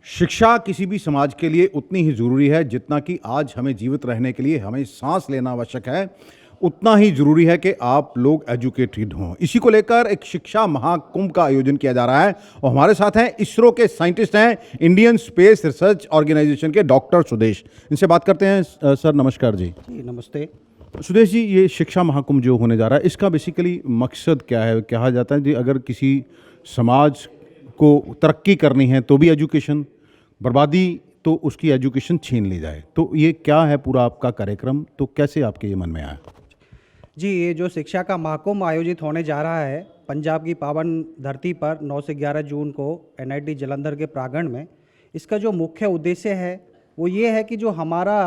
शिक्षा किसी भी समाज के लिए उतनी ही ज़रूरी है जितना कि आज हमें जीवित रहने के लिए हमें सांस लेना आवश्यक है। उतना ही ज़रूरी है कि आप लोग एजुकेटेड हों। इसी को लेकर एक शिक्षा महाकुंभ का आयोजन किया जा रहा है और हमारे साथ हैं इसरो के साइंटिस्ट हैं, इंडियन स्पेस रिसर्च ऑर्गेनाइजेशन के डॉक्टर सुदेश। इनसे बात करते हैं। सर नमस्कार जी। जी नमस्ते। सुदेश जी, ये शिक्षा महाकुंभ जो होने जा रहा है इसका बेसिकली मकसद क्या है? कहा जाता है जी अगर किसी समाज को तरक्की करनी है तो भी एजुकेशन, बर्बादी तो उसकी एजुकेशन छीन ली जाए, तो ये क्या है पूरा आपका कार्यक्रम? तो कैसे आपके ये मन में आया? जी, ये जो शिक्षा का महाकुंभ आयोजित होने जा रहा है पंजाब की पावन धरती पर 9 से 11 जून को एनआईटी जालंधर के प्रांगण में, इसका जो मुख्य उद्देश्य है वो ये है कि जो हमारा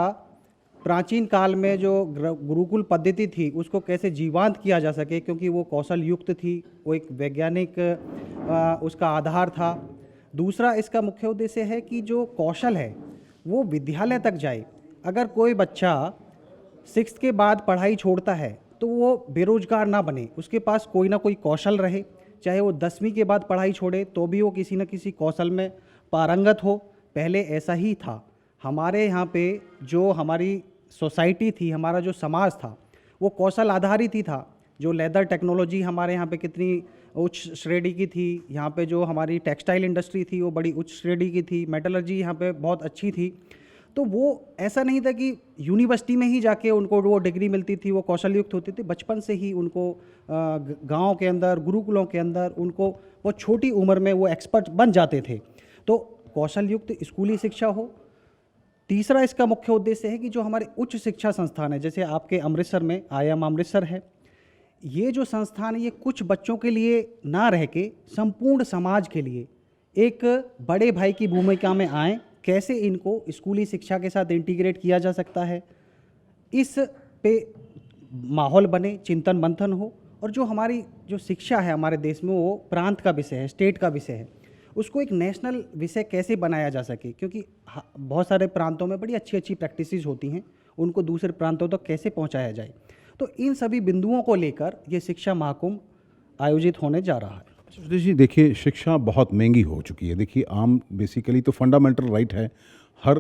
प्राचीन काल में जो गुरुकुल पद्धति थी उसको कैसे जीवांत किया जा सके, क्योंकि वो कौशल युक्त थी, वो एक वैज्ञानिक उसका आधार था। दूसरा इसका मुख्य उद्देश्य है कि जो कौशल है वो विद्यालय तक जाए। अगर कोई बच्चा 6th के बाद पढ़ाई छोड़ता है तो वो बेरोजगार ना बने, उसके पास कोई ना कोई कौशल रहे। चाहे वो 10वीं के बाद पढ़ाई छोड़े तो भी वो किसी न किसी कौशल में पारंगत हो। पहले ऐसा ही था। हमारे यहाँ पे जो हमारी सोसाइटी थी, हमारा जो समाज था वो कौशल आधारित ही था। जो लेदर टेक्नोलॉजी हमारे यहाँ पे कितनी उच्च श्रेणी की थी, यहाँ पे जो हमारी टेक्सटाइल इंडस्ट्री थी वो बड़ी उच्च श्रेणी की थी, मेटलर्जी यहाँ पे बहुत अच्छी थी। तो वो ऐसा नहीं था कि यूनिवर्सिटी में ही जाके उनको वो डिग्री मिलती थी, वो कौशल युक्त होती थी। बचपन से ही उनको गांव के अंदर, गुरुकुलों के अंदर उनको वो छोटी उम्र में वो एक्सपर्ट बन जाते थे। तो कौशल युक्त स्कूली शिक्षा हो। तीसरा इसका मुख्य उद्देश्य है कि जो हमारे उच्च शिक्षा संस्थान है, जैसे आपके अमृतसर में IIM अमृतसर है, ये जो संस्थान है ये कुछ बच्चों के लिए ना रह के संपूर्ण समाज के लिए एक बड़े भाई की भूमिका में आए। कैसे इनको स्कूली शिक्षा के साथ इंटीग्रेट किया जा सकता है, इस पे माहौल बने, चिंतन मंथन हो। और जो हमारी जो शिक्षा है हमारे देश में वो प्रांत का विषय है, स्टेट का विषय है, उसको एक नेशनल विषय कैसे बनाया जा सके, क्योंकि बहुत सारे प्रांतों में बड़ी अच्छी अच्छी प्रैक्टिसेस होती हैं, उनको दूसरे प्रांतों तक कैसे पहुंचाया जाए। तो इन सभी बिंदुओं को लेकर ये शिक्षा महाकुंभ आयोजित होने जा रहा है। सुदेश जी, देखिए शिक्षा बहुत महंगी हो चुकी है। देखिए आम बेसिकली तो फंडामेंटल राइट है हर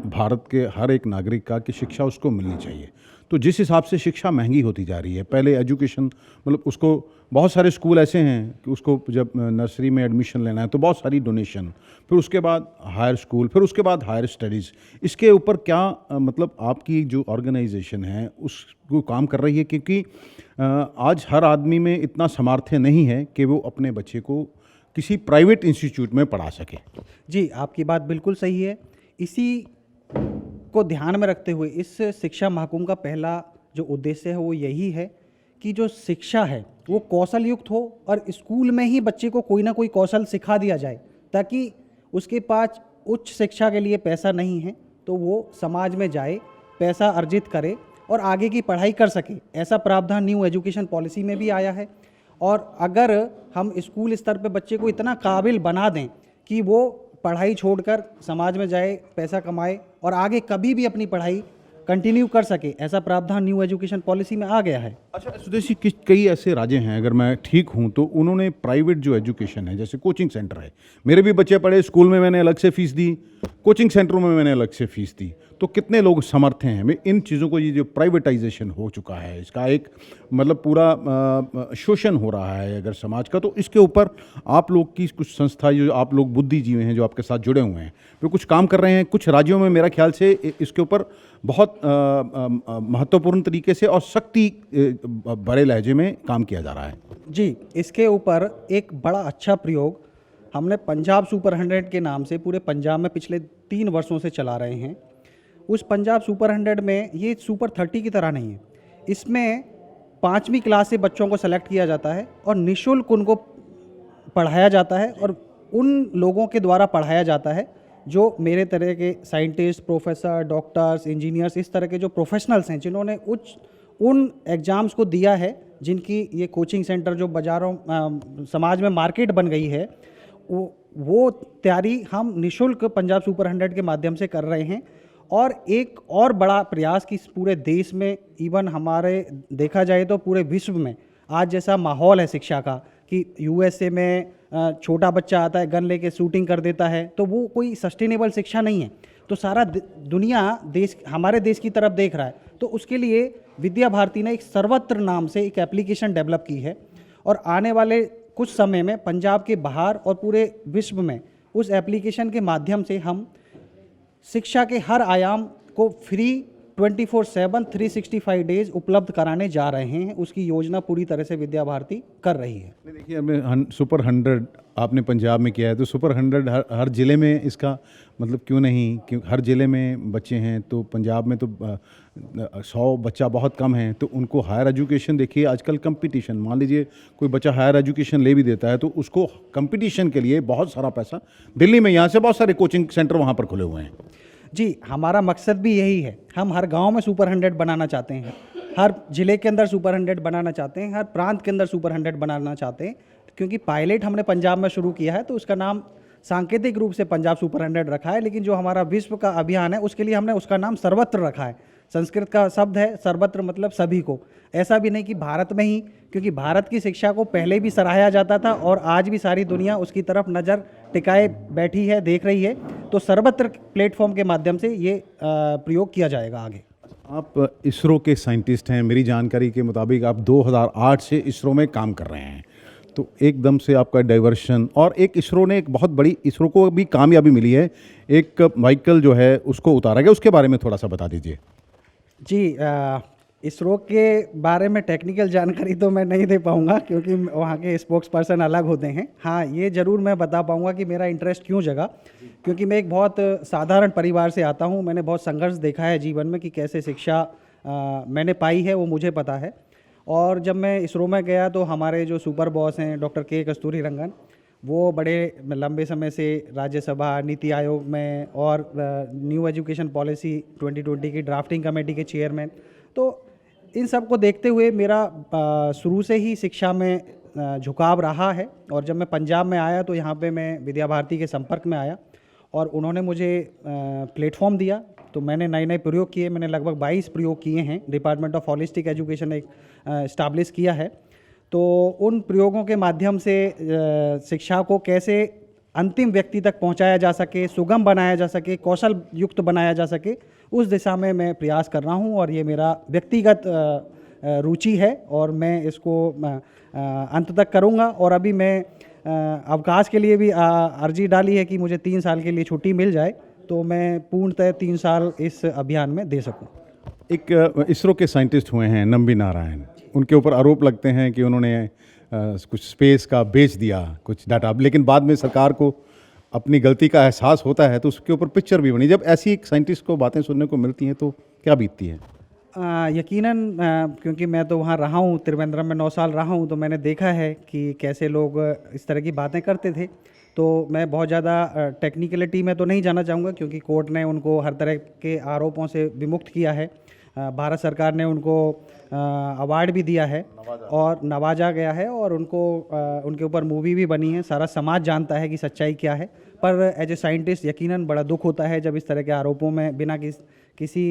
भारत के हर एक नागरिक का कि शिक्षा उसको मिलनी चाहिए। तो जिस हिसाब से शिक्षा महंगी होती जा रही है, पहले एजुकेशन मतलब उसको बहुत सारे स्कूल ऐसे हैं कि उसको जब नर्सरी में एडमिशन लेना है तो बहुत सारी डोनेशन, फिर उसके बाद हायर स्कूल, फिर उसके बाद हायर स्टडीज़। इसके ऊपर क्या मतलब आपकी जो ऑर्गेनाइजेशन है उसको काम कर रही है? क्योंकि आज हर आदमी में इतना सामर्थ्य नहीं है कि वो अपने बच्चे को किसी प्राइवेट इंस्टीट्यूट में पढ़ा सके। जी, आपकी बात बिल्कुल सही है। इसी को ध्यान में रखते हुए इस शिक्षा महाकुंभ का पहला जो उद्देश्य है वो यही है कि जो शिक्षा है वो कौशल युक्त हो और स्कूल में ही बच्चे को कोई ना कोई कौशल सिखा दिया जाए, ताकि उसके पास उच्च शिक्षा के लिए पैसा नहीं है तो वो समाज में जाए, पैसा अर्जित करे और आगे की पढ़ाई कर सके। ऐसा प्रावधान न्यू एजुकेशन पॉलिसी में भी आया है। और अगर हम स्कूल स्तर पे बच्चे को इतना काबिल बना दें कि वो पढ़ाई छोड़कर समाज में जाए, पैसा कमाए और आगे कभी भी अपनी पढ़ाई कंटिन्यू कर सके, ऐसा प्रावधान न्यू एजुकेशन पॉलिसी में आ गया है। अच्छा सुदेश जी, कई ऐसे राज्य हैं, अगर मैं ठीक हूं तो उन्होंने प्राइवेट जो एजुकेशन है, जैसे कोचिंग सेंटर है, मेरे भी बच्चे पढ़े, स्कूल में मैंने अलग से फीस दी, कोचिंग सेंटरों में मैंने अलग से फीस दी, तो कितने लोग समर्थ हैं हमें इन चीज़ों को? ये जो प्राइवेटाइजेशन हो चुका है इसका एक मतलब पूरा शोषण हो रहा है अगर समाज का, तो इसके ऊपर आप लोग की कुछ संस्था, जो आप लोग बुद्धिजीवी हैं जो आपके साथ जुड़े हुए हैं, वे कुछ काम कर रहे हैं। कुछ राज्यों में मेरा ख्याल से इसके ऊपर बहुत महत्वपूर्ण तरीके से और सख्ती बड़े लहजे में काम किया जा रहा है। जी, इसके ऊपर एक बड़ा अच्छा प्रयोग हमने पंजाब सुपर 100 के नाम से पूरे पंजाब में पिछले 3 वर्षों से चला रहे हैं। उस पंजाब सुपर 100 में ये सुपर 30 की तरह नहीं है। इसमें 5वीं क्लास से बच्चों को सेलेक्ट किया जाता है और निःशुल्क उनको पढ़ाया जाता है और उन लोगों के द्वारा पढ़ाया जाता है जो मेरे तरह के साइंटिस्ट, प्रोफेसर, डॉक्टर्स, इंजीनियर्स, इस तरह के जो प्रोफेशनल्स हैं जिन्होंने उन एग्ज़ाम्स को दिया है, जिनकी ये कोचिंग सेंटर जो बाज़ारों समाज में मार्केट बन गई है, वो तैयारी हम निःशुल्क पंजाब सुपर 100 के माध्यम से कर रहे हैं। और एक और बड़ा प्रयास कि पूरे देश में, इवन हमारे देखा जाए तो पूरे विश्व में आज जैसा माहौल है शिक्षा का, कि यूएसए में छोटा बच्चा आता है गन लेके शूटिंग कर देता है, तो वो कोई सस्टेनेबल शिक्षा नहीं है। तो सारा दुनिया देश हमारे देश की तरफ देख रहा है, तो उसके लिए विद्या भारती ने एक सर्वत्र नाम से एक एप्लीकेशन डेवलप की है और आने वाले कुछ समय में पंजाब के बाहर और पूरे विश्व में उस एप्लीकेशन के माध्यम से हम शिक्षा के हर आयाम को फ्री 24/7 365 डेज उपलब्ध कराने जा रहे हैं। उसकी योजना पूरी तरह से विद्या भारती कर रही है। नहीं, देखिए हमें सुपर 100 आपने पंजाब में किया है, तो सुपर 100 हर ज़िले में इसका मतलब क्यों नहीं? क्यों हर ज़िले में बच्चे हैं, तो पंजाब में तो 100 बच्चा बहुत कम है, तो उनको हायर एजुकेशन देखिए आजकल कंपटीशन, मान लीजिए कोई बच्चा हायर एजुकेशन ले भी देता है तो उसको कंपटीशन के लिए बहुत सारा पैसा, दिल्ली में यहाँ से बहुत सारे कोचिंग सेंटर वहाँ पर खुले हुए हैं। जी, हमारा मकसद भी यही है। हम हर गांव में सुपर 100 बनाना चाहते हैं, हर ज़िले के अंदर सुपर 100 बनाना चाहते हैं, हर प्रांत के अंदर सुपर 100 बनाना चाहते हैं। क्योंकि पायलट हमने पंजाब में शुरू किया है तो उसका नाम सांकेतिक रूप से पंजाब सुपर 100 रखा है, लेकिन जो हमारा विश्व का अभियान है उसके लिए हमने उसका नाम सर्वत्र रखा है। संस्कृत का शब्द है सर्वत्र, मतलब सभी को। ऐसा भी नहीं कि भारत में ही, क्योंकि भारत की शिक्षा को पहले भी सराहा जाता था और आज भी सारी दुनिया उसकी तरफ नज़र टिकाए बैठी है, देख रही है। तो सर्वत्र प्लेटफॉर्म के माध्यम से ये प्रयोग किया जाएगा आगे। आप इसरो के साइंटिस्ट हैं, मेरी जानकारी के मुताबिक आप 2008 से इसरो में काम कर रहे हैं, तो एकदम से आपका डाइवर्शन, और एक इसरो ने एक बहुत बड़ी, इसरो को भी कामयाबी मिली है, एक व्हीकल जो है उसको उतारा गया, उसके बारे में थोड़ा सा बता दीजिए। जी, इसरो के बारे में टेक्निकल जानकारी तो मैं नहीं दे पाऊँगा क्योंकि वहाँ के स्पोक्स पर्सन अलग होते हैं। हाँ, ये ज़रूर मैं बता पाऊँगा कि मेरा इंटरेस्ट क्यों जगा, क्योंकि मैं एक बहुत साधारण परिवार से आता हूँ। मैंने बहुत संघर्ष देखा है जीवन में कि कैसे शिक्षा मैंने पाई है, वो मुझे पता है। और जब मैं इसरो में गया तो हमारे जो सुपर बॉस हैं डॉक्टर के कस्तूरी रंगन, वो बड़े लंबे समय से राज्यसभा, नीति आयोग में और न्यू एजुकेशन पॉलिसी 2020 की ड्राफ्टिंग कमेटी के चेयरमैन। तो इन सब को देखते हुए मेरा शुरू से ही शिक्षा में झुकाव रहा है। और जब मैं पंजाब में आया तो यहाँ पे मैं विद्या भारती के संपर्क में आया और उन्होंने मुझे प्लेटफॉर्म दिया, तो मैंने नए नए प्रयोग किए। मैंने लगभग 22 प्रयोग किए हैं। डिपार्टमेंट ऑफ हॉलिस्टिक एजुकेशन एक इस्टाब्लिश किया है। तो उन प्रयोगों के माध्यम से शिक्षा को कैसे अंतिम व्यक्ति तक पहुंचाया जा सके, सुगम बनाया जा सके, कौशल युक्त बनाया जा सके, उस दिशा में मैं प्रयास कर रहा हूं। और ये मेरा व्यक्तिगत रुचि है और मैं इसको अंत तक करूंगा। और अभी मैं अवकाश के लिए भी अर्जी डाली है कि मुझे 3 साल के लिए छुट्टी मिल जाए, तो मैं पूर्णतः 3 साल इस अभियान में दे सकूं। एक इसरो के साइंटिस्ट हुए हैं नंबी नारायण, उनके ऊपर आरोप लगते हैं कि उन्होंने कुछ स्पेस का बेच दिया कुछ डाटा, लेकिन बाद में सरकार को अपनी गलती का एहसास होता है तो उसके ऊपर पिक्चर भी बनी। जब ऐसी एक साइंटिस्ट को बातें सुनने को मिलती हैं तो क्या बीतती है? यकीनन, क्योंकि मैं तो वहाँ रहा हूँ, त्रिवेंद्रम में 9 साल रहा हूँ, तो मैंने देखा है कि कैसे लोग इस तरह की बातें करते थे। तो मैं बहुत ज़्यादा टेक्निकलिटी में तो नहीं जाना चाहूँगा, क्योंकि कोर्ट ने उनको हर तरह के आरोपों से विमुक्त किया है। भारत सरकार ने उनको अवार्ड भी दिया है और नवाजा गया है, और उनको उनके ऊपर मूवी भी बनी है। सारा समाज जानता है कि सच्चाई क्या है। पर एज ए साइंटिस्ट यकीनन बड़ा दुख होता है जब इस तरह के आरोपों में बिना किसी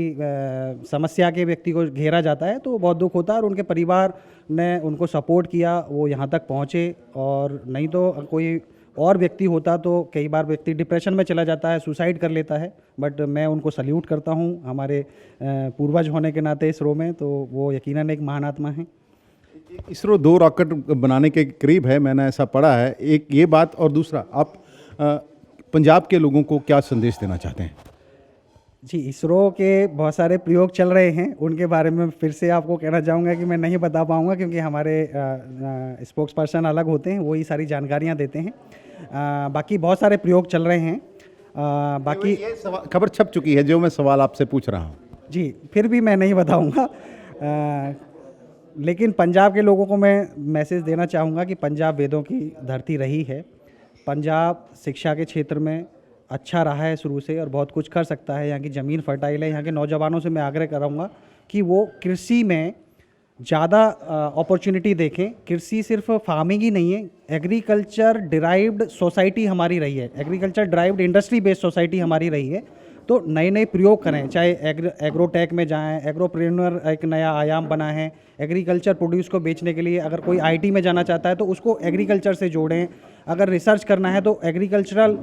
समस्या के व्यक्ति को घेरा जाता है, तो बहुत दुख होता है। और उनके परिवार ने उनको सपोर्ट किया, वो यहाँ तक पहुँचे। और नहीं तो कोई और व्यक्ति होता तो कई बार व्यक्ति डिप्रेशन में चला जाता है, सुसाइड कर लेता है। बट मैं उनको सल्यूट करता हूँ, हमारे पूर्वज होने के नाते इसरो में, तो वो यकीनन एक महान आत्मा है। इसरो 2 रॉकेट बनाने के करीब है, मैंने ऐसा पढ़ा है। एक ये बात, और दूसरा आप पंजाब के लोगों को क्या संदेश देना चाहते हैं? जी, इसरो के बहुत सारे प्रयोग चल रहे हैं, उनके बारे में फिर से आपको कहना चाहूँगा कि मैं नहीं बता पाऊँगा, क्योंकि हमारे स्पोक्स पर्सन अलग होते हैं, वही सारी जानकारियाँ देते हैं। बाकी बहुत सारे प्रयोग चल रहे हैं। बाकी ये खबर छप चुकी है जो मैं सवाल आपसे पूछ रहा हूँ। जी, फिर भी मैं नहीं बताऊँगा। लेकिन पंजाब के लोगों को मैं मैसेज देना चाहूँगा कि पंजाब वेदों की धरती रही है। पंजाब शिक्षा के क्षेत्र में अच्छा रहा है शुरू से और बहुत कुछ कर सकता है। यहाँ की ज़मीन फर्टाइल है। यहाँ के नौजवानों से मैं आग्रह करूँगा कि वो कृषि में ज़्यादा अपॉर्चुनिटी देखें। कृषि सिर्फ फार्मिंग ही नहीं है, एग्रीकल्चर डिराइव्ड सोसाइटी हमारी रही है, agriculture derived industry based society हमारी रही है। तो नए नए प्रयोग करें, चाहे एग्रोटेक में जाएं, एग्रोप्रेन्योर एक नया आयाम बना है, एग्रीकल्चर प्रोड्यूस को बेचने के लिए अगर कोई आईटी में जाना चाहता है तो उसको एग्रीकल्चर से जोड़ें, अगर रिसर्च करना है तो एग्रीकल्चरल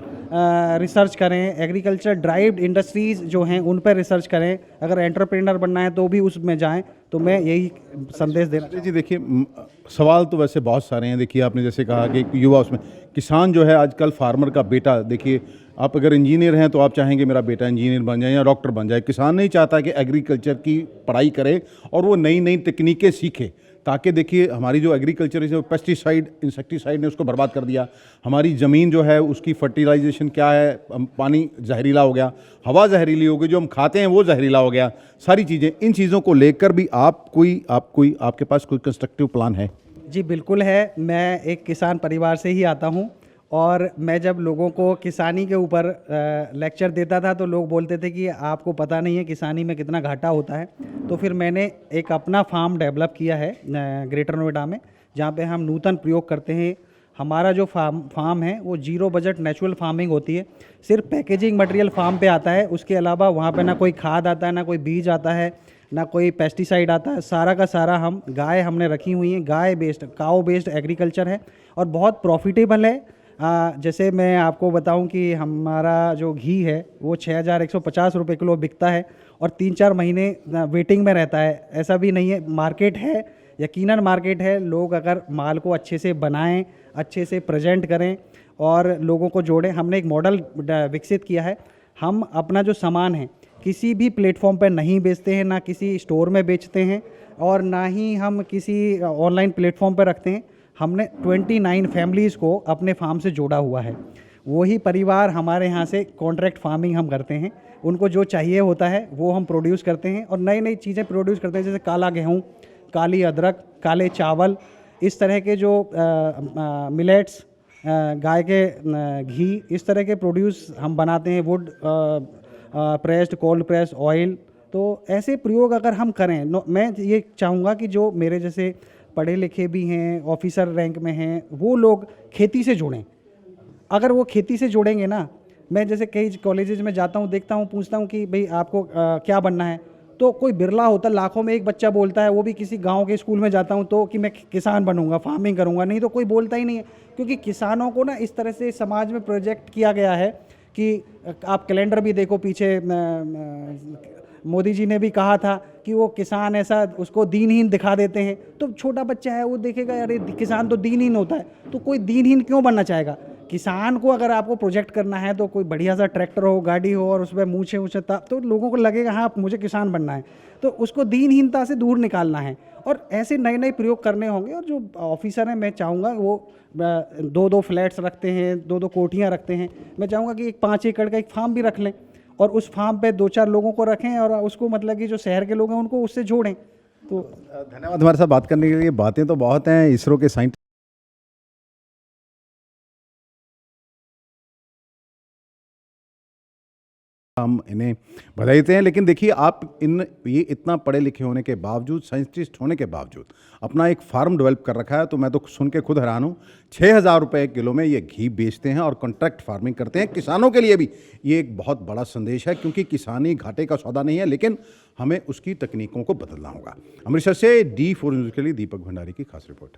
रिसर्च करें, एग्रीकल्चर ड्राइव्ड इंडस्ट्रीज़ जो हैं उन पर रिसर्च करें, अगर एंटरप्रेन्योर बनना है तो भी उसमें जाएं। तो मैं यही संदेश देना। जी देखिए, सवाल तो वैसे बहुत सारे हैं। देखिए, आपने जैसे कहा कि युवा उसमें, किसान जो है आजकल फार्मर का बेटा, देखिए आप अगर इंजीनियर हैं तो आप चाहेंगे मेरा बेटा इंजीनियर बन जाए या डॉक्टर बन जाए। किसान नहीं चाहता कि एग्रीकल्चर की पढ़ाई करे और वो नई नई तकनीकें सीखे, ताकि देखिए हमारी जो एग्रीकल्चर है, पेस्टिसाइड इंसेक्टिसाइड ने उसको बर्बाद कर दिया। हमारी ज़मीन जो है उसकी फर्टिलाइजेशन क्या है, पानी जहरीला हो गया, हवा जहरीली हो गई, जो हम खाते हैं वो जहरीला हो गया, सारी चीज़ें। इन चीज़ों को लेकर भी आपके पास कोई कंस्ट्रक्टिव प्लान है? जी बिल्कुल है। मैं एक किसान परिवार से ही आता हूँ और मैं जब लोगों को किसानी के ऊपर लेक्चर देता था तो लोग बोलते थे कि आपको पता नहीं है किसानी में कितना घाटा होता है। तो फिर मैंने एक अपना फार्म डेवलप किया है ग्रेटर नोएडा में, जहाँ पे हम नूतन प्रयोग करते हैं। हमारा जो फार्म है वो 0 बजट नेचुरल फार्मिंग होती है। सिर्फ पैकेजिंग मटेरियल फार्म पे आता है, उसके अलावा वहाँ पे ना कोई खाद आता है, ना कोई बीज आता है, ना कोई पेस्टिसाइड आता है। सारा का सारा हम गाय हमने रखी हुई हैं, गाय बेस्ड काओ बेस्ड एग्रीकल्चर है और बहुत प्रॉफिटेबल है। जैसे मैं आपको बताऊं कि हमारा जो घी है वो 6,150 रुपये किलो बिकता है और 3-4 महीने वेटिंग में रहता है। ऐसा भी नहीं है, मार्केट है, यकीनन मार्केट है। लोग अगर माल को अच्छे से बनाएं, अच्छे से प्रेजेंट करें और लोगों को जोड़ें। हमने एक मॉडल विकसित किया है। हम अपना जो सामान है किसी भी प्लेटफॉर्म पर नहीं बेचते हैं, ना किसी स्टोर में बेचते हैं और ना ही हम किसी ऑनलाइन प्लेटफॉर्म पर रखते हैं। हमने 29 फैमिलीज़ को अपने फार्म से जोड़ा हुआ है। वही परिवार हमारे यहाँ से कॉन्ट्रैक्ट फार्मिंग हम करते हैं, उनको जो चाहिए होता है वो हम प्रोड्यूस करते हैं और नई नई चीज़ें प्रोड्यूस करते हैं, जैसे काला गेहूँ, काली अदरक, काले चावल, इस तरह के जो मिलेट्स, गाय के घी, इस तरह के प्रोड्यूस हम बनाते हैं। Would pressed, cold press oil. तो ऐसे प्रयोग अगर हम करें, मैं ये चाहूँगा कि जो मेरे जैसे पढ़े लिखे भी हैं, ऑफिसर रैंक में हैं, वो लोग खेती से जुड़ें। अगर वो खेती से जुड़ेंगे ना, मैं जैसे कई कॉलेजेस में जाता हूँ, देखता हूँ, पूछता हूँ कि भाई आपको क्या बनना है, तो कोई बिरला होता, लाखों में एक बच्चा बोलता है, वो भी किसी गांव के स्कूल में जाता हूँ तो कि मैं किसान बनूंगा, फार्मिंग करूंगा, नहीं तो कोई बोलता ही नहीं है। क्योंकि किसानों को ना इस तरह से समाज में प्रोजेक्ट किया गया है कि आप कैलेंडर भी देखो, पीछे मोदी जी ने भी कहा था कि वो किसान ऐसा, उसको दीनहीन दिखा देते हैं। तो छोटा बच्चा है वो देखेगा अरे किसान तो दीनहीन होता है, तो कोई दीनहीन क्यों बनना चाहेगा? किसान को अगर आपको प्रोजेक्ट करना है तो कोई बढ़िया सा ट्रैक्टर हो, गाड़ी हो और उसमें मूछे ऊँचे तो लोगों को लगेगा हाँ मुझे किसान बनना है। तो उसको दीनहीनता से दूर निकालना है और ऐसे नए नए प्रयोग करने होंगे। और जो ऑफिसर हैं, मैं चाहूँगा वो 2-2 फ्लैट्स रखते हैं, 2-2 कोठियाँ रखते हैं, मैं चाहूँगा कि एक 5 एकड़ का एक फार्म भी रख लें और उस फार्म पे 2-4 लोगों को रखें और उसको मतलब कि जो शहर के लोग हैं उनको उससे जोड़ें। तो धन्यवाद हमारे साथ बात करने के लिए। बातें तो बहुत हैं, इसरो के साइंटिस्ट हम इन्हें बधाई देते हैं। लेकिन देखिए, आप ये इतना पढ़े लिखे होने के बावजूद, साइंटिस्ट होने के बावजूद अपना एक फार्म डेवलप कर रखा है, तो मैं तो सुन के खुद हैरान हूँ। 6,000 रुपये किलो में ये घी बेचते हैं और कॉन्ट्रैक्ट फार्मिंग करते हैं। किसानों के लिए भी ये एक बहुत बड़ा संदेश है, क्योंकि किसानी घाटे का सौदा नहीं है, लेकिन हमें उसकी तकनीकों को बदलना होगा। अमृतसर से D4 न्यूज़ के लिए दीपक भंडारी की खास रिपोर्ट।